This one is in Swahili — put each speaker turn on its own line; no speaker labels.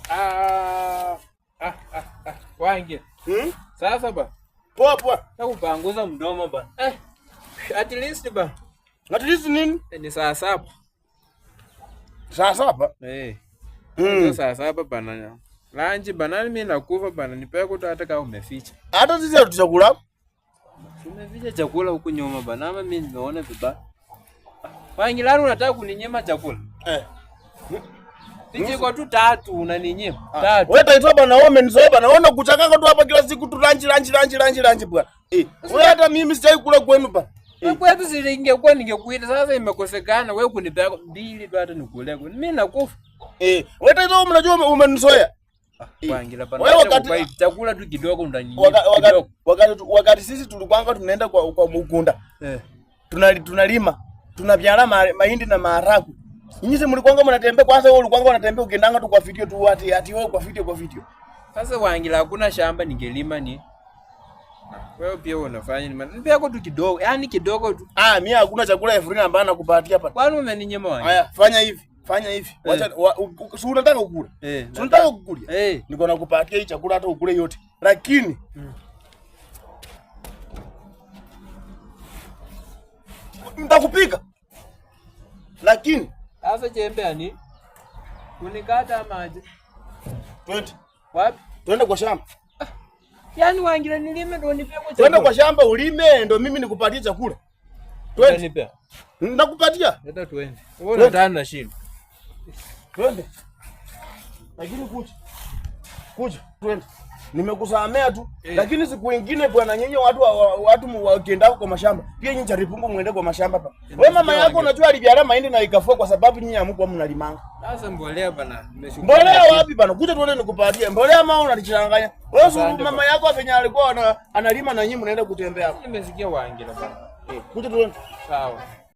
Ah, Wangi. Sasa ba.
Poa poa.
Nakupanguza mdomo ba. At least ba.
At least nini?
Ni saa 7.
Saa 7?
Ndio saa 7 bana. Lunch bana mimi nakufa bana, nipe kuto hata kama umeficha.
Hata sisi hatuchakula.
Tumeficha chakula huku nyuma bana, ama mimi nimeona vibaya. Wangi leo unataka kuninyima chakula? Sisi kwa tu 3 unaninyima. 3.
Wewe taitwa bana, wewe umenizoea bana. Wewe unakuchakanga tu hapa kila siku tu lunch bwana. Wewe hata mimi sijai kula kwenu bana.
Kwetu sisi ingekuwa ningekuita, sasa imekosekana wewe kunipea 2 tu hata nikule. Mimi nakufa.
Wewe taitwa mnajua umenizoea.
Wangi bana. Wewe wakati chakula tu kidogo ndanyima.
Wakati sisi tulikwanga tunaenda kwa mkunda. Tunalima. Tunavyala mahindi na maharagwe. Nyinyi mlikwanga mnatembea, kwanza wewe ulikwanga unatembea ukiendanga tu kwa video tu ati wewe kwa video.
Sasa Wangi hakuna shamba ningelima ni. Wewe pia unafanya ni nipe yako tu kidogo. Yaani kidogo tu.
Mimi hakuna chakula ya free ambayo nakupatia hapa.
Kwani umeninyima Wangi?
Haya, fanya hivi. Wacha si unataka kukula. Si unataka kukula. Niko nakupatia hii chakula hata ukule yote. Lakini nitakupika. Lakini
sasa jembe ani unikata maji.
Twende.
Wapi?
Twende kwa shamba.
Yaani Wangi nilime ndo nipe kwa chakula.
Twende kwa shamba ulime ndo mimi nikupatie chakula. Twende.
Nipe.
Nakupatia.
Leta twende. Wewe unataka na shida.
Twende. Lakini kuja. Twende. Nimekusamea tu. Lakini siku nyingine bwana, nyenye watu wakienda kwa mashamba. Pia nyinyi jaribu muende kwa mashamba hapa. Wewe mama yako unajua alivyala mahindi na ikafua kwa sababu nyinyi hamkuwa mnalimanga.
Sasa mbolea bana, nimeshukuru.
Mbolea wapi bana? Kuja tuone nikupatie. Mbolea mama unalichanganya. Wewe mama yako afenya alikuwa analima na nyinyi mnaenda kutembea hapo.
Nimesikia Wangi bana.
Kuja tuone.
Sawa.